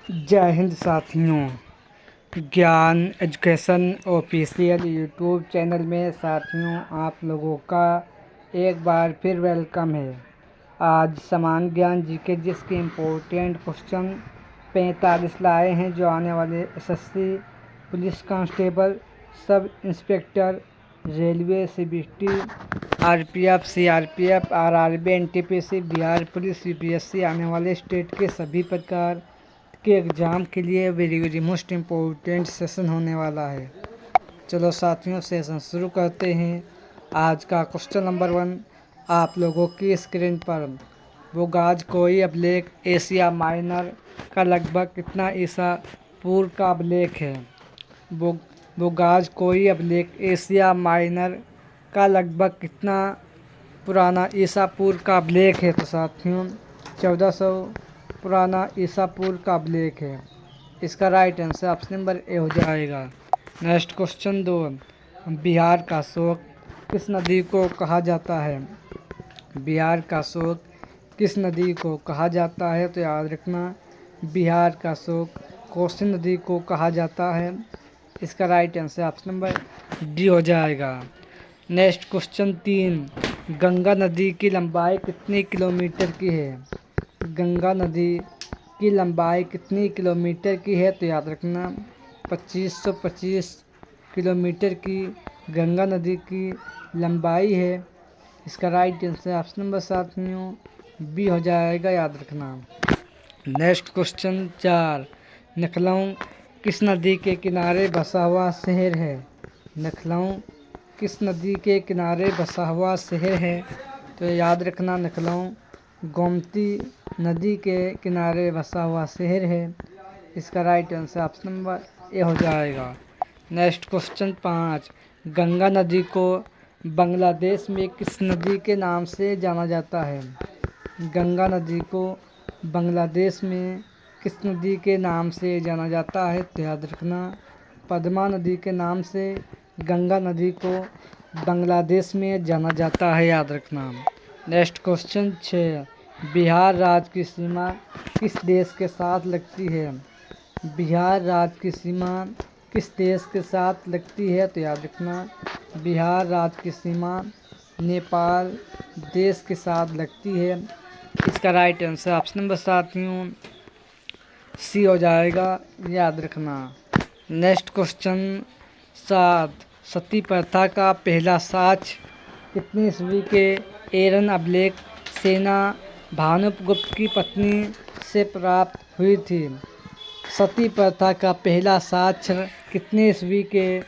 जय हिंद साथियों। ज्ञान एजुकेशन ऑफिशियल यूट्यूब चैनल में साथियों आप लोगों का एक बार फिर वेलकम है। आज समान ज्ञान जीके जिसके इम्पोर्टेंट क्वेश्चन 45 लाए हैं जो आने वाले SSC, police constable, sub inspector, railway, CBT, RPF, CRPF, RRB, NTPC, Bihar police, UPSC आने वाले स्टेट के सभी प्रकार के एग्ज़ाम के लिए वेरी मोस्ट इम्पोर्टेंट सेशन होने वाला है। चलो साथियों सेशन शुरू करते हैं। आज का क्वेश्चन नंबर 1 आप लोगों की स्क्रीन पर बोगाज कोई अभिलेख एशिया माइनर का लगभग कितना ईसा पूर्व का अभिलेख है। बोगाज कोई अभिलेख एशिया माइनर का लगभग कितना पुराना ईसा पूर्व का अभिलेख है। तो साथियों 1400 पुराना ईसा पूर्व का अभिलेख है। इसका right answer option number A हो जाएगा। नेक्स्ट क्वेश्चन 2 बिहार का शोक किस नदी को कहा जाता है। बिहार का शोक किस नदी को कहा जाता है। तो याद रखना बिहार का शोक कोसी नदी को कहा जाता है। इसका right answer option number D हो जाएगा। नेक्स्ट क्वेश्चन 3 गंगा नदी की लंबाई कितनी किलोमीटर की है। गंगा नदी की लंबाई कितनी किलोमीटर की है। तो याद रखना 2525 किलोमीटर की गंगा नदी की लंबाई है। इसका राइट आंसर ऑप्शन नंबर साथियों बी हो जाएगा, याद रखना। नेक्स्ट क्वेश्चन 4 लखनऊ किस नदी के किनारे बसा हुआ शहर है। लखनऊ किस नदी के किनारे बसा हुआ शहर है। तो याद रखना लखनऊ गोमती नदी के किनारे बसा हुआ शहर है। इसका right answer option number A हो जाएगा। नेक्स्ट क्वेश्चन 5 गंगा नदी को बांग्लादेश में किस नदी के नाम से जाना जाता है। गंगा नदी को बांग्लादेश में किस नदी के नाम से जाना जाता है। तो याद रखना पद्मा नदी के नाम से गंगा नदी को बांग्लादेश में जाना जाता है, याद रखना। नेक्स्ट क्वेश्चन 6 बिहार राज्य की सीमा किस देश के साथ लगती है। बिहार राज्य की सीमा किस देश के साथ लगती है। तो याद रखना बिहार राज्य की सीमा नेपाल देश के साथ लगती है। इसका राइट आंसर ऑप्शन नंबर साथियों सी हो जाएगा, याद रखना। नेक्स्ट क्वेश्चन 7 सती प्रथा का पहला साक्ष्य कितनी ईस्वी के एरन अभिलेख सेना भानुगुप्त की पत्नी से प्राप्त हुई थी। सती प्रथा का पहला साक्ष्य कितने ईस्वी के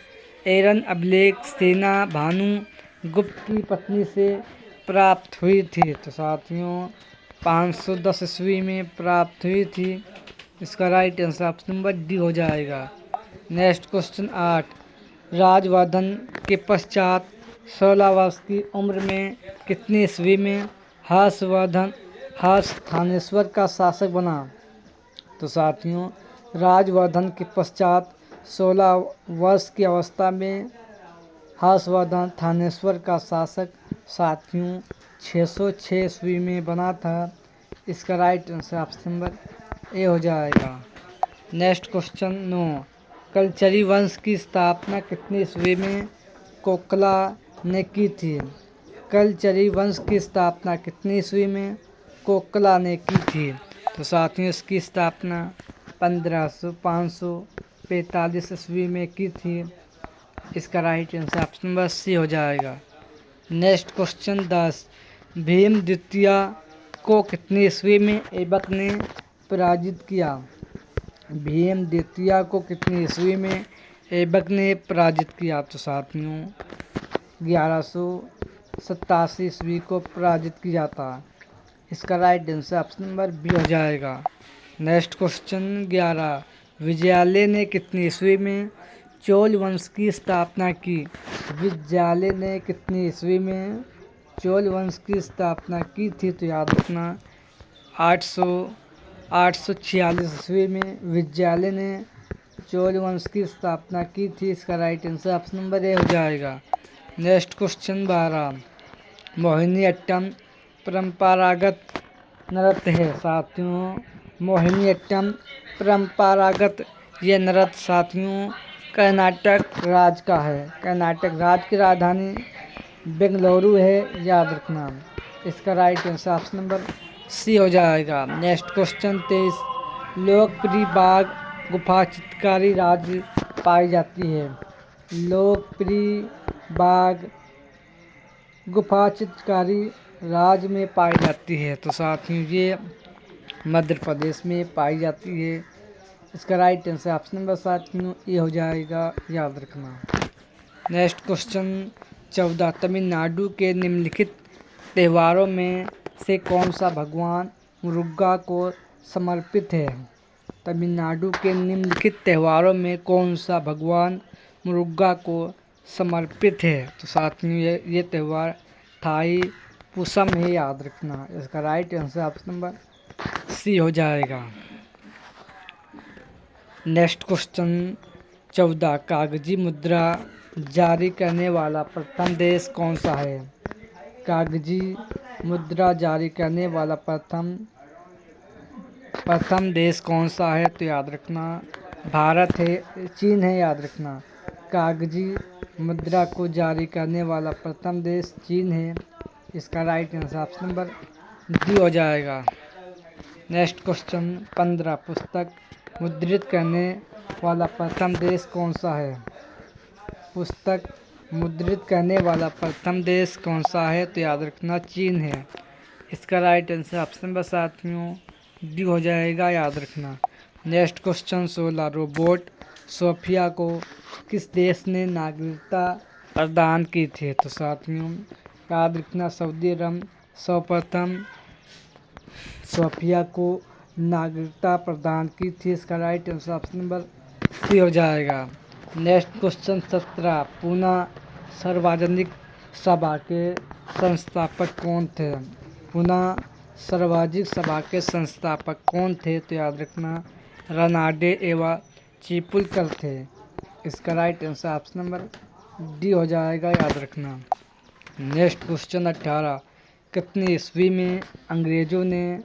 एरन अभिलेख सेना भानुगुप्त की पत्नी से प्राप्त हुई थी। तो साथियों 510 ईस्वी में प्राप्त हुई थी। इसका right answer option number D हो जाएगा। नेक्स्ट क्वेश्चन 8 राजवर्धन के पश्चात 16 वर्ष की उम्र में कितनी ईस्वी में हर्ष थानेश्वर का शासक बना। तो साथियों राजवर्धन के पश्चात 16 वर्ष की अवस्था में हर्षवर्धन थानेश्वर का शासक साथियों 606 ईस्वी में बना था। इसका right answer option number A हो जाएगा। नेक्स्ट क्वेश्चन 9 कलचरी वंश की स्थापना कितनी ईस्वी में कोकला ने की थी। कलचरी वंश की स्थापना कितनी ईस्वी में कोकला ने की थी। तो साथियों इसकी स्थापना 545 ईस्वी में की थी। इसका right answer option number C हो जाएगा। नेक्स्ट क्वेश्चन 10 भीम द्वितीय को कितनी ईस्वी में ऐबक ने पराजित किया। भीम द्वितीय को कितनी ईस्वी में ऐबक ने पराजित किया। तो साथियों 1187 ईस्वी को पराजित किया था। इसका right answer option number B हो जाएगा। नेक्स्ट क्वेश्चन 11 विजयालय ने कितनी ईस्वी में चोल वंश की स्थापना की। विजयालय ने कितनी ईस्वी में चोल वंश की स्थापना की थी। तो याद रखना 846 ईस्वी में विजयालय ने चोल वंश की स्थापना की थी। इसका right answer option number A हो जाएगा। नेक्स्ट क्वेश्चन 12 मोहिनीअट्टम परंपरागत नृत्य है। साथियों मोहिनीअट्टम परंपरागत ये नृत्य साथियों कर्नाटक राज्य का है। कर्नाटक राज्य की राजधानी बेंगलुरु है, याद रखना। इसका right answer option number C हो जाएगा। नेक्स्ट क्वेश्चन 23 लोकप्रिय बाघ गुफा चित्रकारी राज्य पाई जाती है। लोकप्रिय बाघ गुफा चित्रकारी राज्य में पाई जाती है, तो साथियों ये मध्य प्रदेश में पाई जाती है। इसका राइट आंसर ऑप्शन नंबर साथियों ए हो जाएगा, याद रखना। नेक्स्ट क्वेश्चन 14 तमिलनाडु के निम्नलिखित त्योहारों में से कौन सा भगवान मुरुगन को समर्पित है। तमिलनाडु के निम्नलिखित त्योहारों में कौन सा भगवान मुरुगन को समर्पित है, तो साथियों ये त्यौहार थाई पुसम है, याद रखना। इसका right answer option number C हो जाएगा। नेक्स्ट क्वेश्चन 14 कागजी मुद्रा जारी करने वाला प्रथम देश कौन सा है। कागजी मुद्रा जारी करने वाला प्रथम देश कौन सा है, तो याद रखना भारत है, चीन है, याद रखना। कागजी मुद्रा को जारी करने वाला प्रथम देश चीन है। इसका right answer option number D हो जाएगा। नेक्स्ट क्वेश्चन 15 पुस्तक मुद्रित करने वाला प्रथम देश कौन सा है। पुस्तक मुद्रित करने वाला प्रथम देश कौन सा है, तो याद रखना चीन है। इसका राइट आंसर ऑप्शन नंबर साथियों डी हो जाएगा, याद रखना। नेक्स्ट क्वेश्चन 16 रोबोट सोफिया को किस देश ने नागरिकता प्रदान की थी, तो साथियों याद रखना सऊदी अरब सर्वप्रथम सोफिया को नागरिकता प्रदान की थी। इसका right answer option number C हो जाएगा। नेक्स्ट क्वेश्चन 17 पूना सार्वजनिक सभा के संस्थापक कौन थे। पूना सार्वजनिक सभा के संस्थापक कौन थे, तो याद रखना रनाडे एवं चिपलुकर थे। इसका right answer option number D हो जाएगा, याद रखना। नेक्स्ट क्वेश्चन 18 कितनी ईस्वी में अंग्रेजों ने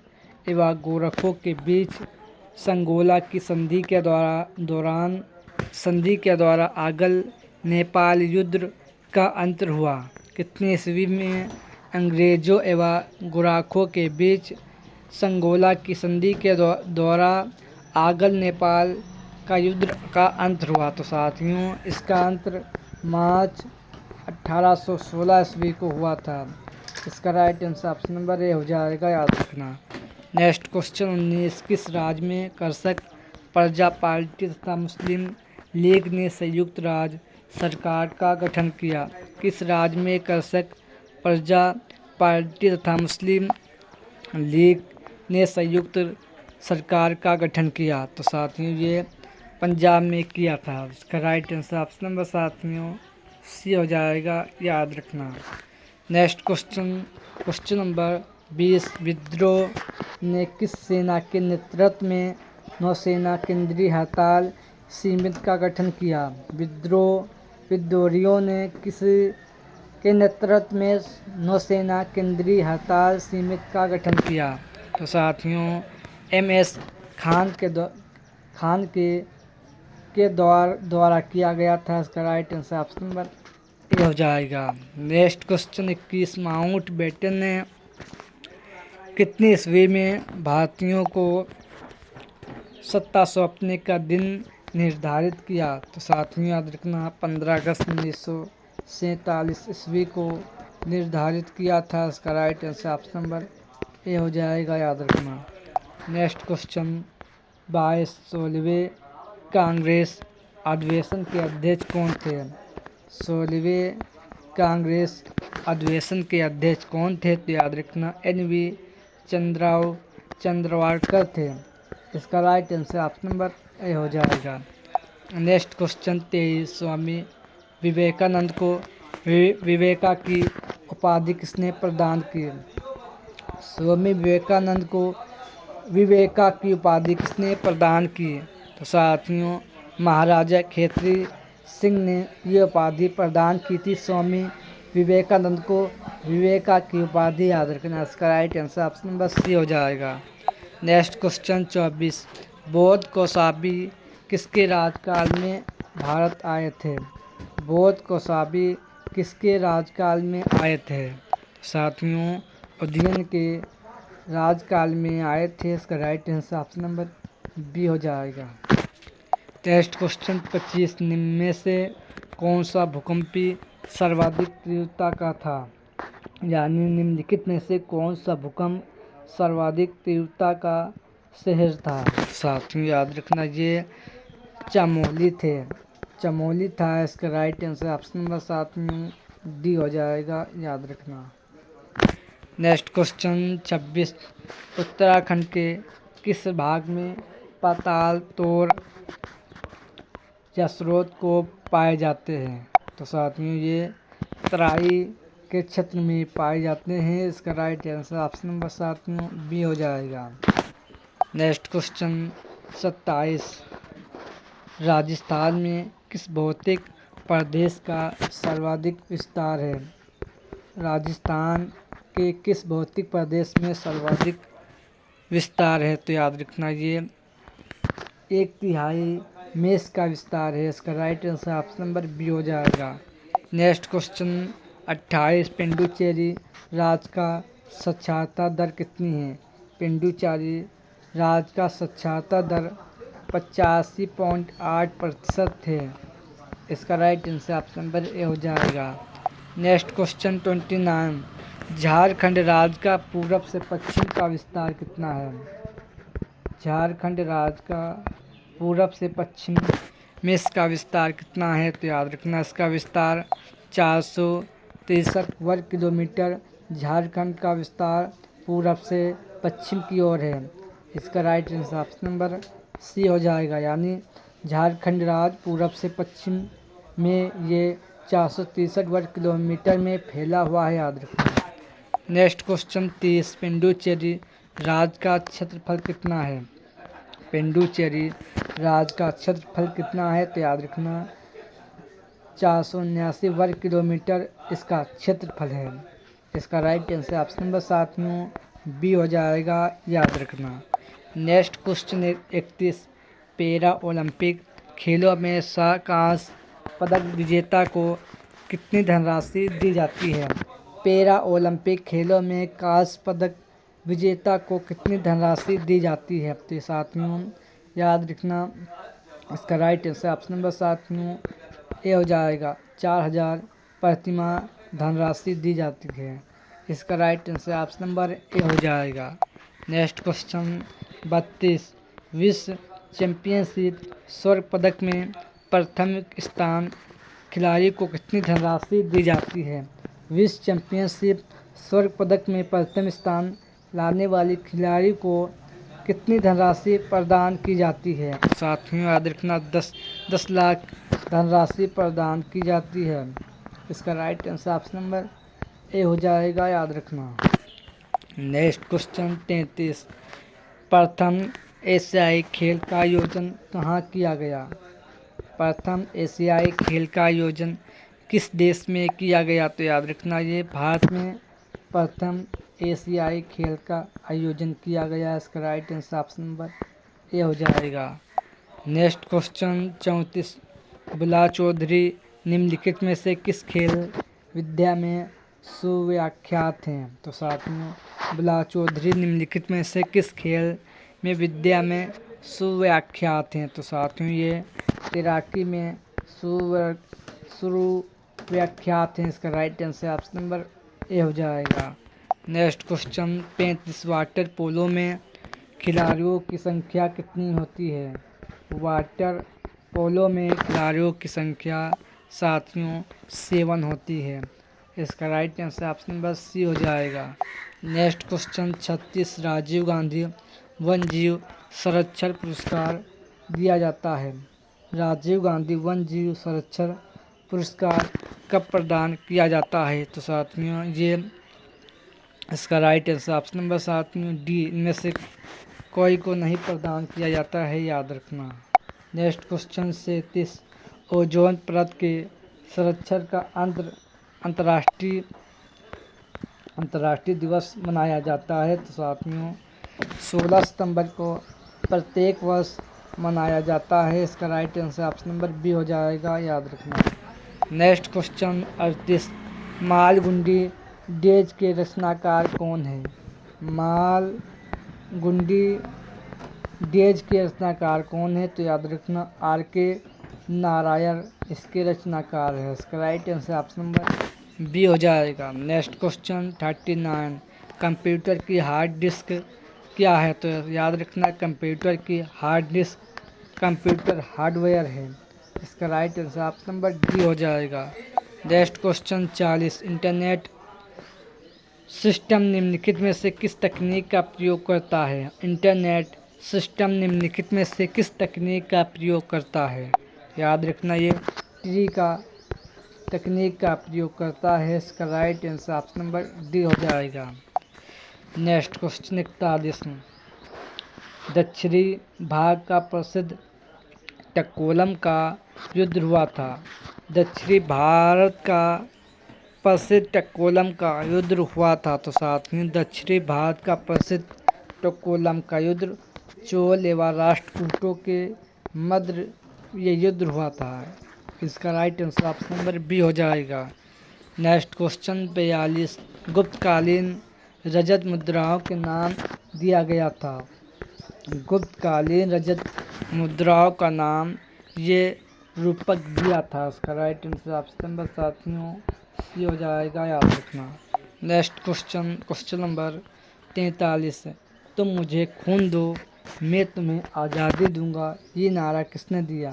एवं गोरखों के बीच संगोला की संधि के द्वारा आगल नेपाल युद्ध का अंत हुआ। कितनी ईस्वी में अंग्रेजों एवं गोरखों के बीच संगोला की संधि के द्वारा आगल नेपाल का युद्ध का अंत हुआ, तो साथियों इसका अंत मार्च 1816 ईस्वी को हुआ था। इसका right answer option number A हो जाएगा, याद रखना। नेक्स्ट क्वेश्चन 19 किस राज्य में कृषक प्रजा पार्टी तथा मुस्लिम लीग ने संयुक्त राज्य सरकार का गठन किया। किस राज्य में कृषक प्रजा पार्टी तथा मुस्लिम लीग ने संयुक्त सरकार का गठन किया, तो साथियों ये पंजाब में किया था। इसका राइट आंसर ऑप्शन नंबर साथियों सी हो जाएगा, याद रखना। नेक्स्ट क्वेश्चन नंबर 20 विद्रोह ने किस सेना के नेतृत्व में नौसेना केंद्रीय हड़ताल समिति का गठन किया। विद्रोहियों ने किस के नेतृत्व में नौसेना केंद्रीय हड़ताल समिति का गठन किया, तो साथियों MS खान के द्वारा किया गया था। इसका right answer option number A हो जाएगा। नेक्स्ट क्वेश्चन 21 माउंट बेटन ने कितनी ईस्वी में भारतीयों को सत्ता सौंपने का दिन निर्धारित किया, तो साथियों याद रखना 15 अगस्त 1947 ईस्वी को निर्धारित किया था। इसका right answer option number A हो जाएगा, याद रखना। नेक्स्ट क्वेश्चन 22 16वें कांग्रेस अधिवेशन के अध्यक्ष कौन थे। 16वें कांग्रेस अधिवेशन के अध्यक्ष कौन थे, तो याद रखना NV चंद्रवाडकर थे। इसका right answer option number A हो जाएगा। नेक्स्ट क्वेश्चन 23 स्वामी विवेकानंद को विवेका की उपाधि किसने प्रदान की। स्वामी विवेकानंद को विवेका की उपाधि किसने प्रदान की, तो साथियों महाराजा खेतरी सिंह ने ये उपाधि प्रदान की थी। स्वामी विवेकानंद को विवेका की उपाधि, याद रखना। इसका right answer option number C हो जाएगा। Next question 24। बौद्ध कौसाबी किसके राजकाल में भारत आए थे? बौद्ध कौसाबी किसके राजकाल में आए थे? साथियों, उदयन के राजकाल में आए थे। इसका right answer option number B हो जाएगा। Test question 25। निम्न में से कौन सा भूकंपी सर्वाधिक तीव्रता का था? यानी निम्नलिखित में से कौन सा भूकंप सर्वाधिक तीव्रता का शहर था? साथियों, याद रखना ये चमोली थे, चमोली था। इसका राइट आंसर ऑप्शन नंबर 7 में डी हो जाएगा, याद रखना। Next question 26। उत्तराखंड के किस भाग में पाताल तोड़ या स्रोत को पाए जाते हैं? तो साथियों, ये तराई के क्षेत्र में पाए जाते हैं। इसका राइट आंसर ऑप्शन नंबर 7 में बी हो जाएगा। Next question 27। राजस्थान में किस भौतिक प्रदेश का सर्वाधिक विस्तार है? राजस्थान के किस भौतिक प्रदेश में सर्वाधिक विस्तार है? तो याद रखना ये 1/3 मेष का विस्तार है। इसका right answer option number B हो जाएगा। Next question 28। पुडुचेरी राज्य का साक्षरता दर कितनी है? पुडुचेरी राज्य का साक्षरता दर 85.8% है। इसका right answer option number A हो जाएगा। Next question 29। झारखंड राज्य का पूरब से पश्चिम का विस्तार कितना है? झारखंड राज्य का पूरब से पश्चिम में इसका विस्तार कितना है? तो याद रखना इसका विस्तार 463 वर्ग किलोमीटर झारखंड का विस्तार पूरब से पश्चिम की ओर है। इसका right answer option number C हो जाएगा। यानी झारखंड राज्य पूरब से पश्चिम में ये 463 वर्ग किलोमीटर में फैला हुआ है, याद रखना। Next question 30। पुडुचेरी राज्य का क्षेत्रफल कितना है? पुडुचेरी राज्य का क्षेत्रफल कितना है? तो याद रखना 479 वर्ग किलोमीटर इसका क्षेत्रफल है। इसका राइट आंसर ऑप्शन नंबर 7 में बी हो जाएगा, याद रखना। Next question 31। पैरा ओलंपिक खेलों में कांस्य पदक विजेता को कितनी धनराशि दी जाती है? पैरा ओलंपिक खेलों में कांस्य पदक विजेता को कितनी धनराशि दी जाती है? तो साथियों, याद रखना इसका राइट आंसर ऑप्शन नंबर 7 में ए हो जाएगा। 4000 प्रतिमाह धनराशि दी जाती है। इसका right answer option number A हो जाएगा। Next question 32। विश्व चैंपियनशिप स्वर्ण पदक में प्रथम स्थान खिलाड़ी को कितनी धनराशि दी जाती है? विश्व चैंपियनशिप स्वर्ण पदक में प्रथम स्थान लाने वाली खिलाड़ी को कितनी धनराशि प्रदान की जाती है? साथियों, याद रखना 10 लाख धनराशि प्रदान की जाती है। इसका right answer option number A हो जाएगा, याद रखना। Next question 33। प्रथम एशियाई खेल का आयोजन कहाँ किया गया? प्रथम एशियाई खेल का आयोजन किस देश में किया गया? तो याद रखना ये भारत में प्रथम एशियाई खेल का आयोजन किया गया। इसका right answer option number A हो जाएगा। Next question 34। बुला चौधरी निम्नलिखित में से किस खेल विद्या में सुव्याख्यात हैं? तो साथियों, बुला चौधरी निम्नलिखित में से किस खेल में विद्या में सुव्याख्यात हैं? तो साथियों, ये तैराकी में सुव्याख्यात हैं। इसका right answer option number A हो जाएगा। Next question 35। वाटर पोलो में खिलाड़ियों की संख्या कितनी होती है? वाटर पोलो में खिलाड़ियों की संख्या साथियों 7 होती है। इसका right answer option number C हो जाएगा। Next question 36। राजीव गांधी वन्यजीव संरक्षण पुरस्कार दिया जाता है। राजीव गांधी वन्यजीव संरक्षण पुरस्कार कब प्रदान किया जाता है? तो साथियों, ये इसका राइट आंसर ऑप्शन नंबर 7 में डी, इनमें से कोई को नहीं प्रदान किया जाता है, याद रखना। Next question 37। ओजोन परत के संरक्षण का अंतर्राष्ट्रीय दिवस मनाया जाता है। तो साथियों, 16 सितंबर को प्रत्येक वर्ष मनाया जाता है। इसका right answer option number B हो जाएगा, याद रखना। नेक्स्ट क्वेश्चन 38, मालगुडी डेज के रचनाकार कौन है? मालगुडी डेज के रचनाकार कौन है? तो याद रखना आर के नारायण इसके रचनाकार है। इसका right answer option number B हो जाएगा। नेक्स्ट क्वेश्चन 39, कंप्यूटर की हार्ड डिस्क क्या है? तो याद रखना कंप्यूटर की हार्ड डिस्क कंप्यूटर हार्डवेयर है। इसका right answer option number D हो जाएगा। नेक्स्ट क्वेश्चन 40, इंटरनेट सिस्टम निम्नलिखित में से किस तकनीक का प्रयोग करता है? इंटरनेट सिस्टम निम्नलिखित में से किस तकनीक का प्रयोग करता है? याद रखना ये ट्री का तकनीक का प्रयोग करता है। इसका right answer option number D हो जाएगा। नेक्स्ट क्वेश्चन 41, दक्षिणी भाग का प्रसिद्ध टक्कोलम का युद्ध हुआ था। दक्षिणी भारत का प्रसिद्ध टक्कोलम का युद्ध हुआ था। तो साथियों दक्षिणी भारत का प्रसिद्ध टक्कोलम का युद्ध चोल एवं राष्ट्रकूटों के मध्य ये युद्ध हुआ था। इसका right answer option number B हो जाएगा। नेक्स्ट क्वेश्चन 42, गुप्तकालीन रजत मुद्राओं के नाम दिया गया था। गुप्तकालीन रजत मुद्राओं का नाम ये रूपक दिया था। इसका राइट आंसर ऑप्शन नंबर साथियों सी हो जाएगा, याद रखना। नेक्स्ट क्वेश्चन नंबर 43, तुम मुझे खून दो मैं तुम्हें आज़ादी दूंगा, ये नारा किसने दिया?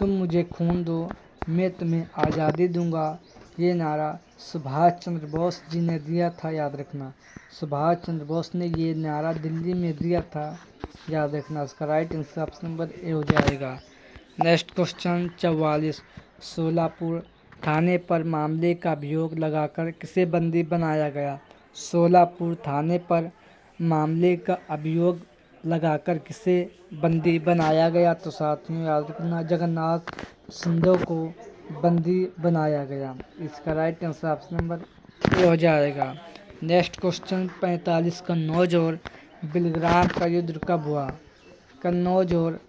तुम मुझे खून दो मैं तुम्हें आज़ादी दूंगा, ये नारा सुभाष चंद्र बोस जी ने दिया था। याद रखना सुभाष चंद्र बोस ने ये नारा दिल्ली में दिया था, याद रखना। इसका right answer option number A हो जाएगा। नेक्स्ट क्वेश्चन 44, सोलापुर थाने पर मामले का अभियोग लगाकर किसे बंदी बनाया गया? सोलापुर थाने पर मामले का अभियोग लगाकर किसे बंदी बनाया गया? तो साथियों याद रखना जगन्नाथ सिंधु को बंदी बनाया गया। इसका right answer option number A हो जाएगा। नेक्स्ट क्वेश्चन 45, कन्नौज और बिलग्राम का युद्ध कब हुआ? कन्नौज और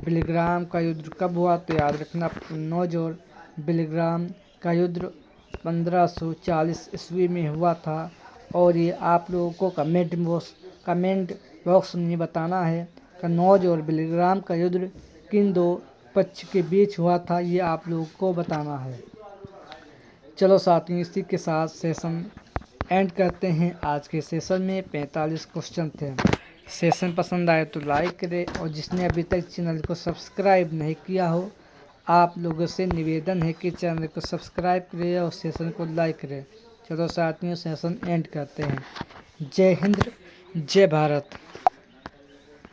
बिलग्राम का युद्ध कब हुआ? तो याद रखना कन्नौज और बिलग्राम का युद्ध 1540 ईस्वी में हुआ था। और ये आप लोगों को कमेंट बॉक्स में बताना है कन्नौज और बिलग्राम का युद्ध किन दो पक्ष के बीच हुआ था, ये आप लोगों को बताना है। चलो साथियों इसी के साथ सेशन एंड करते हैं। आज के सेशन में 45 क्वेश्चन थे। सेशन पसंद आए तो लाइक करें और जिसने अभी तक चैनल को सब्सक्राइब नहीं किया हो आप लोगों से निवेदन है कि चैनल को सब्सक्राइब करें और सेशन को लाइक करें। चलो साथियों सेशन एंड करते हैं। जय हिंद, जय भारत।